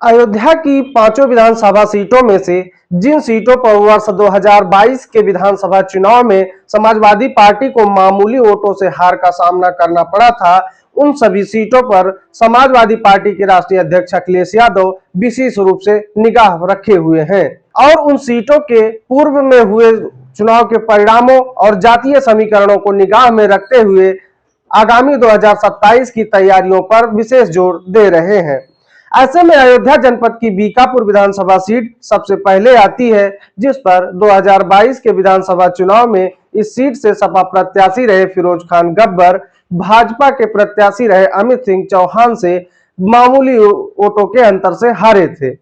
अयोध्या की पांचों विधानसभा सीटों में से जिन सीटों पर वर्ष 2022 के विधानसभा चुनाव में समाजवादी पार्टी को मामूली वोटों से हार का सामना करना पड़ा था, उन सभी सीटों पर समाजवादी पार्टी के राष्ट्रीय अध्यक्ष अखिलेश यादव विशेष रूप से निगाह रखे हुए हैं और उन सीटों के पूर्व में हुए चुनाव के परिणामों और जातीय समीकरणों को निगाह में रखते हुए आगामी 2027 की तैयारियों पर विशेष जोर दे रहे हैं। ऐसे में अयोध्या जनपद की बीकापुर विधानसभा सीट सबसे पहले आती है, जिस पर 2022 के विधानसभा चुनाव में इस सीट से सपा प्रत्याशी रहे फिरोज खान गब्बर भाजपा के प्रत्याशी रहे अमित सिंह चौहान से मामूली वोटों के अंतर से हारे थे।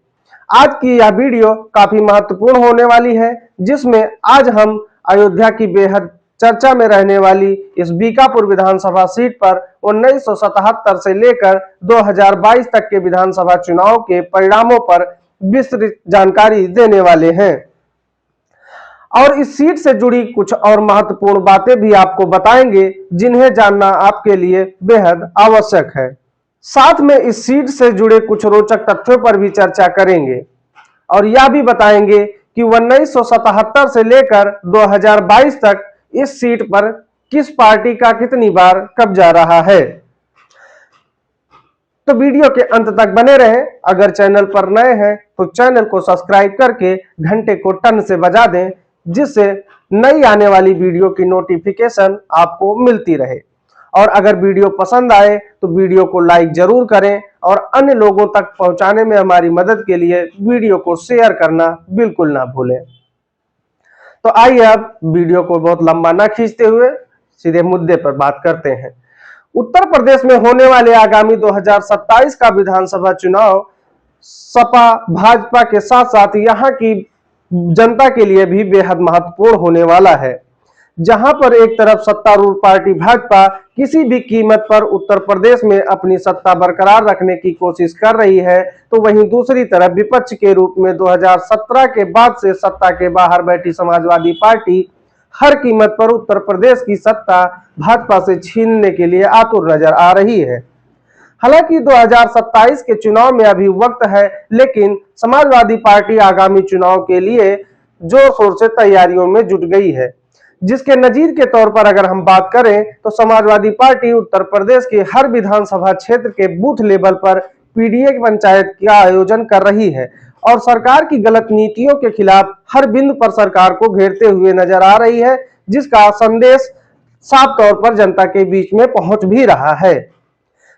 आज की यह वीडियो काफी महत्वपूर्ण होने वाली है, जिसमें आज हम अयोध्या की बेहद चर्चा में रहने वाली इस बीकापुर विधानसभा सीट पर 1977 से लेकर 2022 तक के विधानसभा चुनाव के परिणामों पर विस्तृत जानकारी देने वाले हैं और इस सीट से जुड़ी कुछ और महत्वपूर्ण बातें भी आपको बताएंगे, जिन्हें जानना आपके लिए बेहद आवश्यक है। साथ में इस सीट से जुड़े कुछ रोचक तथ्यों पर भी चर्चा करेंगे और यह भी बताएंगे कि 1977 से लेकर 2022 तक इस सीट पर किस पार्टी का कितनी बार कब्जा रहा है। तो वीडियो के अंत तक बने रहें। अगर चैनल पर नए हैं तो चैनल को सब्सक्राइब करके घंटे को टन से बजा दें, जिससे नई आने वाली वीडियो की नोटिफिकेशन आपको मिलती रहे। और अगर वीडियो पसंद आए तो वीडियो को लाइक जरूर करें और अन्य लोगों तक पहुंचाने में हमारी मदद के लिए वीडियो को शेयर करना बिल्कुल ना भूलें। तो आइए अब वीडियो को बहुत लंबा ना खींचते हुए सीधे मुद्दे पर बात करते हैं। उत्तर प्रदेश में होने वाले आगामी 2027 का विधानसभा चुनाव सपा भाजपा के साथ साथ यहां की जनता के लिए भी बेहद महत्वपूर्ण होने वाला है, जहां पर एक तरफ सत्तारूढ़ पार्टी भाजपा किसी भी कीमत पर उत्तर प्रदेश में अपनी सत्ता बरकरार रखने की कोशिश कर रही है, तो वहीं दूसरी तरफ विपक्ष के रूप में 2017 के बाद से सत्ता के बाहर बैठी समाजवादी पार्टी हर कीमत पर उत्तर प्रदेश की सत्ता भाजपा से छीनने के लिए आतुर नजर आ रही है। हालांकि 2027 के चुनाव में अभी वक्त है, लेकिन समाजवादी पार्टी आगामी चुनाव के लिए जोर शोर से तैयारियों में जुट गई है, जिसके नजीर के तौर पर अगर हम बात करें तो समाजवादी पार्टी उत्तर प्रदेश के हर विधानसभा क्षेत्र के बूथ लेवल पर पीडीए पंचायत का आयोजन कर रही है और सरकार की गलत नीतियों के खिलाफ हर बिंदु पर सरकार को घेरते हुए नजर आ रही है, जिसका संदेश साफ तौर पर जनता के बीच में पहुंच भी रहा है।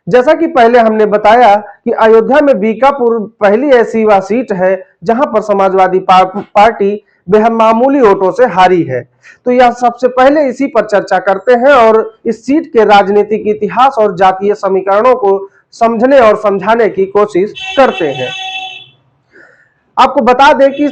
जैसा कि पहले हमने बताया कि अयोध्या में बीकापुर पहली ऐसी वह सीट है जहां पर समाजवादी पार्टी बेहद मामूली वोटों से हारी है। तो यह सबसे पहले इसी पर चर्चा करते हैं और इस सीट के राजनीतिक इतिहास और जातीय समीकरणों को समझने और समझाने की कोशिश करते हैं। आपको बता दें कि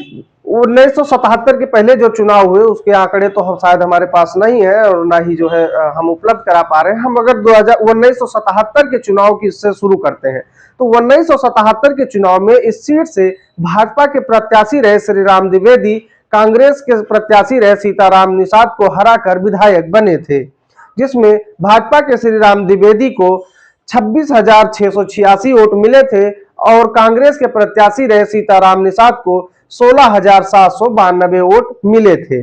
1977 के पहले जो चुनाव हुए उसके आंकड़े तो शायद हमारे पास नहीं है और ना ही जो है हम उपलब्ध करा पा रहे हैं। हम अगर 1977 के चुनाव की से शुरू करते हैं तो 1977 के चुनाव में इस सीट से भाजपा के प्रत्याशी रहे श्री राम द्विवेदी कांग्रेस के प्रत्याशी रहे सीताराम निषाद को हराकर विधायक बने थे, जिसमें भाजपा के श्री राम द्विवेदी को 26,686 वोट मिले थे और कांग्रेस के प्रत्याशी रहे सीताराम निषाद को 16,792 वोट मिले थे।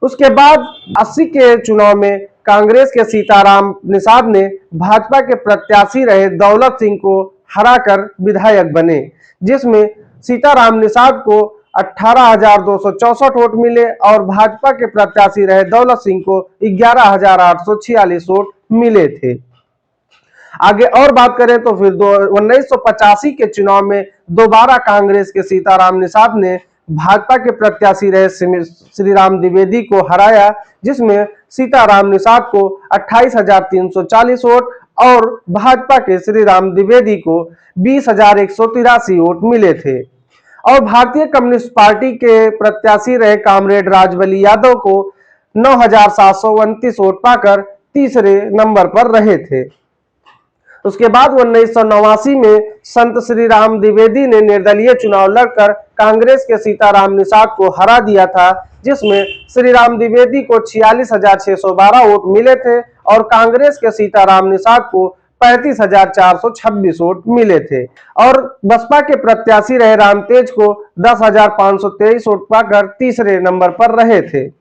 उसके बाद 80 के चुनाव में कांग्रेस के सीताराम निषाद ने भाजपा के प्रत्याशी रहे दौलत सिंह को हराकर विधायक बने, जिसमें सीताराम निषाद को 18,264 वोट मिले और भाजपा के प्रत्याशी रहे दौलत सिंह को 11,846 वोट मिले थे। आगे और बात करें तो फिर 1985 के चुनाव में दोबारा कांग्रेस के सीताराम निषाद ने भाजपा के प्रत्याशी रहे श्री राम द्विवेदी को हराया, जिसमें सीताराम निषाद को 28,340 वोट और भाजपा के श्री राम द्विवेदी को 20,183 वोट मिले थे और भारतीय कम्युनिस्ट पार्टी के प्रत्याशी रहे कामरेड राजबली यादव को 9,729 वोट पाकर तीसरे नंबर पर रहे थे। उसके बाद 1989 में संत श्री राम द्विवेदी ने निर्दलीय चुनाव लड़कर कांग्रेस के सीताराम निषाद को हरा दिया था, जिसमें श्री राम द्विवेदी को 46,612 वोट मिले थे और कांग्रेस के सीताराम निषाद को 35,426 वोट मिले थे और बसपा के प्रत्याशी रहे रामतेज को 10,523 वोट पाकर तीसरे नंबर पर रहे थे।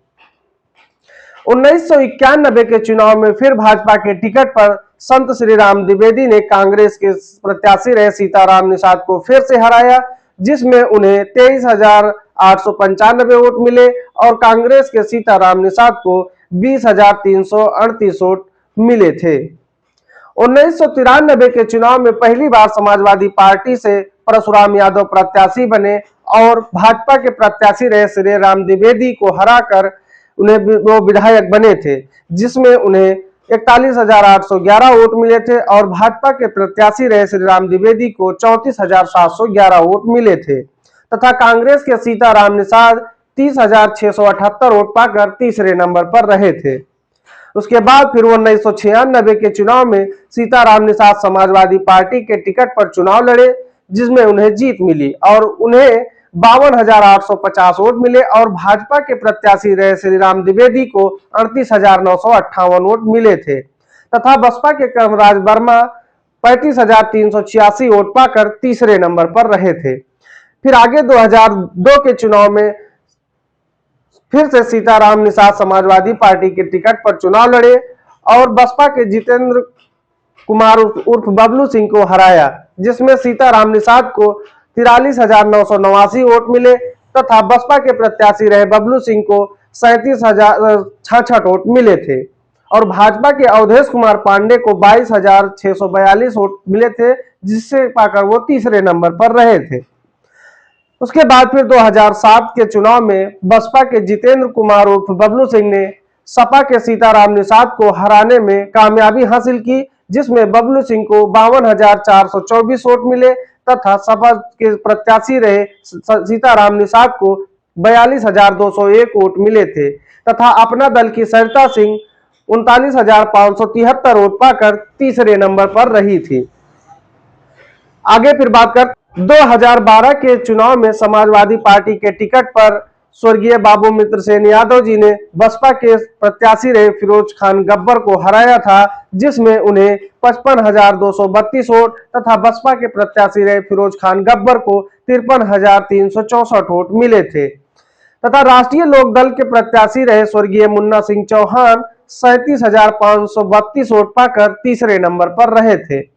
1991 के चुनाव में फिर भाजपा के टिकट पर संत श्री राम द्विवेदी ने कांग्रेस के प्रत्याशी रहे सीताराम निषाद को फिर से हराया, जिसमें उन्हें 23,895 वोट मिले और कांग्रेस के सीताराम निषाद को 20,338 वोट मिले थे। 1993 के चुनाव में पहली बार समाजवादी पार्टी से परशुराम यादव प्रत्याशी बने और भाजपा के प्रत्याशी रहे श्री राम द्विवेदी को हराकर उन्हें वो विधायक बने थे, जिसमें उन्हें 41,811 वोट मिले थे और भाजपा के प्रत्याशी रहे श्री राम द्विवेदी को 34,711 वोट मिले थे तथा कांग्रेस के सीताराम निषाद 30,678 वोट पाकर तीसरे नंबर पर रहे थे। उसके बाद फिर 1996 के चुनाव में सीताराम निषाद समाजवादी पार्टी के टिकट पर चुनाव लड़े, जिसमें उन्हें जीत मिली और उन्हें 52,850 वोट मिले और भाजपा के प्रत्याशी रहे श्री राम द्विवेदी को 38,958 वोट मिले थे तथा बसपा के कर्मराज वर्मा 35,386 वोट पाकर तीसरे नंबर पर रहे थे। फिर आगे 2002 के चुनाव में फिर से सीताराम निषाद समाजवादी पार्टी के टिकट पर चुनाव लड़े और बसपा के जितेंद्र कुमार उर्फ बबलू सिंह को हराया, जिसमें सीताराम निषाद को 43,989 वोट मिले तथा बसपा के प्रत्याशी रहे बबलू सिंह को 37,066 वोट मिले थे और भाजपा के अवधेश कुमार पांडे को 22,642 वोट मिले थे, जिससे पाकर वो तीसरे नंबर पर रहे थे। उसके बाद फिर 2007 के चुनाव में बसपा के जितेंद्र कुमार उर्फ बबलू सिंह ने सपा के सीताराम निषाद को हराने में कामयाबी हासिल की, जिसमें बबलू सिंह को 52,424 वोट मिले तथा सपा के प्रत्याशी रहे सीताराम निषाद को 42,201 वोट मिले थे तथा अपना दल की सरिता सिंह 39,573 वोट पाकर तीसरे नंबर पर रही थी। आगे फिर बात कर 2012 के चुनाव में समाजवादी पार्टी के टिकट पर स्वर्गीय बाबू मित्र सेन यादव जी ने बसपा के प्रत्याशी रहे फिरोज खान गब्बर को हराया था, जिसमें उन्हें 55,232 वोट तथा बसपा के प्रत्याशी रहे फिरोज खान गब्बर को 53,364 वोट मिले थे तथा राष्ट्रीय लोकदल के प्रत्याशी रहे स्वर्गीय मुन्ना सिंह चौहान 37,532 वोट पाकर तीसरे नंबर पर रहे थे।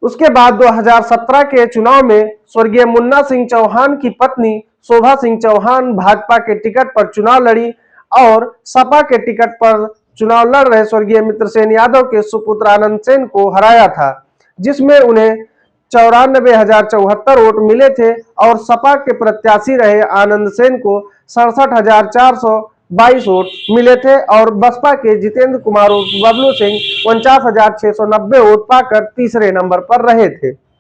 उसके बाद 2017 के चुनाव में स्वर्गीय मुन्ना सिंह चौहान की पत्नी शोभा सिंह चौहान भाजपा के टिकट पर चुनाव लड़ी और सपा के टिकट पर चुनाव लड़ रहे स्वर्गीय मित्र सेन यादव के सुपुत्र आनंद सेन को हराया था, जिसमें उन्हें 94,074 वोट मिले थे और सपा के प्रत्याशी रहे आनंद सेन को 67,422 वोट मिले थे और बसपा के जितेंद्र कुमार बबलू सिंह 49,690 वोट पाकर तीसरे नंबर पर रहे थे।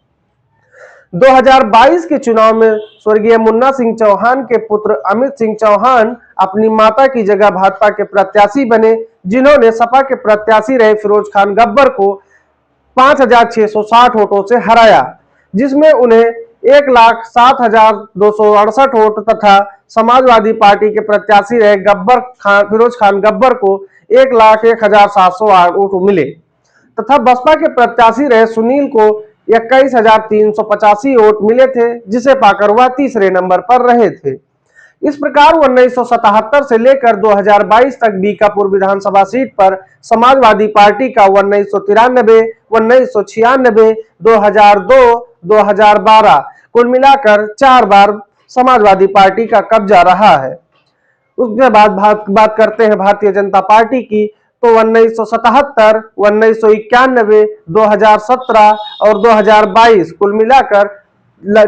2022 के चुनाव में स्वर्गीय मुन्ना सिंह चौहान के पुत्र अमित सिंह चौहान अपनी माता की जगह भाजपा के प्रत्याशी बने, जिन्होंने सपा के प्रत्याशी रहे फिरोज खान गब्बर को 5,660 वोटों से हराया, जिसमें उन्हें 1,07,268 वोट तथा समाजवादी पार्टी के प्रत्याशी रहे फिरोज खान गब्बर को 1,01,708 वोट मिले तथा बसपा के प्रत्याशी रहे सुनील को 21,385 वोट मिले थे, जिसे पाकर वह तीसरे नंबर पर रहे थे। इस प्रकार 1977 से लेकर 2022 तक बीकापुर विधानसभा सीट पर समाजवादी पार्टी का 1993, 1996, 2002, 2012 कुल मिलाकर 4 बार समाजवादी पार्टी का कब्जा रहा है। उसके बाद बात करते हैं भारतीय जनता पार्टी की, तो 1977, 1991, 2017 और 2022 कुल मिलाकर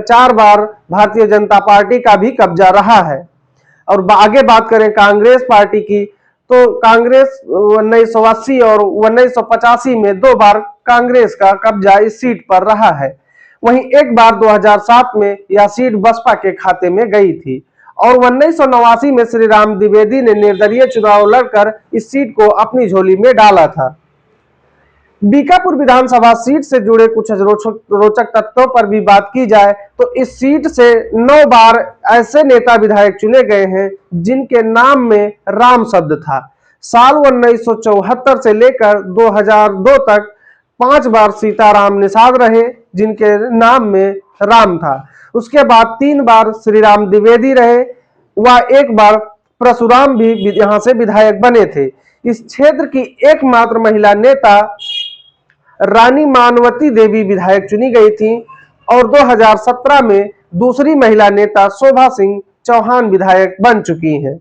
4 बार भारतीय जनता पार्टी का भी कब्जा रहा है। और आगे बात करें कांग्रेस पार्टी की, तो कांग्रेस 1980 और 1985 में 2 बार कांग्रेस का कब्जा इस सीट पर रहा है। वहीं एक बार 2007 में यह सीट बसपा के खाते में गई थी और 1989 में श्री राम द्विवेदी ने निर्दलीय चुनाव लड़कर इस सीट को अपनी झोली में डाला था। बीकापुर विधानसभा सीट से जुड़े कुछ रोचक तथ्यों पर भी बात की जाए तो इस सीट से 9 बार ऐसे नेता विधायक चुने गए हैं जिनके नाम में राम शब्द था। साल 1974 से लेकर 2002 तक 5 बार सीताराम निषाद रहे जिनके नाम में राम था। उसके बाद 3 बार श्री राम द्विवेदी रहे व 1 बार परशुराम भी यहां से विधायक बने थे। इस क्षेत्र की एकमात्र महिला नेता रानी मानवती देवी विधायक चुनी गई थी और 2017 में दूसरी महिला नेता शोभा सिंह चौहान विधायक बन चुकी हैं।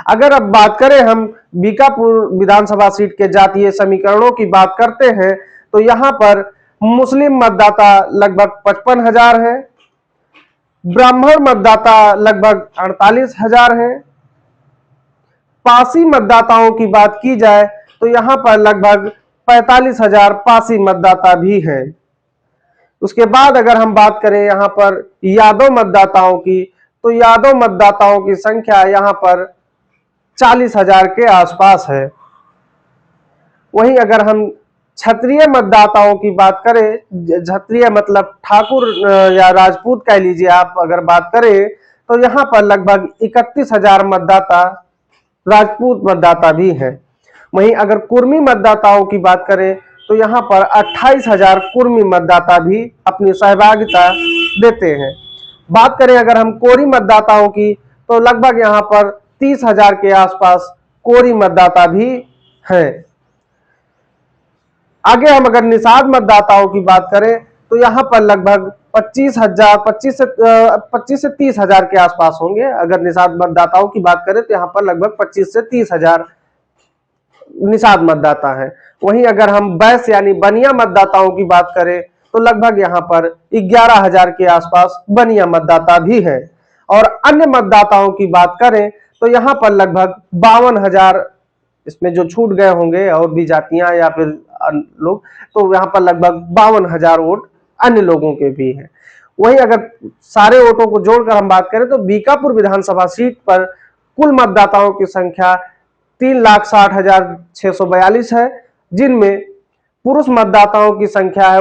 अगर अब बात करें हम बीकापुर विधानसभा सीट के जातीय समीकरणों की बात करते हैं तो यहां पर मुस्लिम मतदाता लगभग 55,000 है, ब्राह्मण मतदाता लगभग 48,000 है। पासी मतदाताओं की बात की जाए तो यहां पर लगभग 45,000 पासी मतदाता भी हैं। उसके बाद अगर हम बात करें यहां पर यादव मतदाताओं की तो यादव मतदाताओं की संख्या यहां पर 40,000 के आसपास है। वहीं अगर हम क्षत्रिय मतदाताओं की बात करें, क्षत्रिय मतलब ठाकुर या राजपूत कह लीजिए आप, अगर बात करें तो यहां पर लगभग 31,000 मतदाता राजपूत मतदाता भी हैं। वहीं अगर कुर्मी मतदाताओं की बात करें तो यहां पर 28,000 कुर्मी मतदाता भी अपनी सहभागिता देते हैं। बात करें अगर हम कोरी मतदाताओं की तो लगभग यहां पर 30,000 के आसपास कोरी मतदाता भी हैं। आगे हम अगर निषाद मतदाताओं की बात करें तो यहां पर लगभग 25 से 30,000 के आसपास होंगे। अगर निषाद मतदाताओं की बात करें तो यहां पर लगभग 25 से 30,000 निषाद मतदाता हैं। वहीं अगर हम बैस यानी बनिया मतदाताओं की बात करें तो लगभग यहां पर 11,000 के आसपास बनिया मतदाता भी हैं। और अन्य मतदाताओं की बात करें तो यहां पर लगभग 52,000, इसमें जो छूट गए होंगे और भी जातियां या फिर लोग, तो यहां पर लगभग 52,000 वोट अन्य लोगों के भी हैं। वहीं अगर सारे वोटों को जोड़कर हम बात करें तो बीकापुर विधानसभा सीट पर कुल मतदाताओं की संख्या 3,60,642 है, जिनमें पुरुष मतदाताओं की संख्या है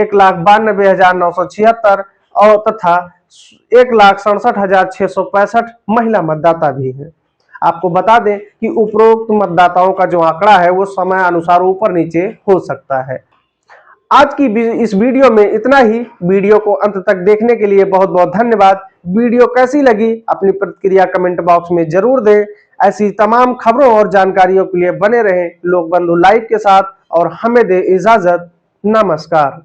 1,92,976 और तथा 1,67,665 महिला मतदाता भी हैं। आपको बता दें कि उपरोक्त मतदाताओं का जो आंकड़ा है वो समय अनुसार ऊपर नीचे हो सकता है। आज की इस वीडियो में इतना ही। वीडियो को अंत तक देखने के लिए बहुत बहुत धन्यवाद। वीडियो कैसी लगी अपनी प्रतिक्रिया कमेंट बॉक्स में जरूर दें। ऐसी तमाम खबरों और जानकारियों के लिए बने रहें लोकबंधु लाइव के साथ और हमें दे इजाजत। नमस्कार।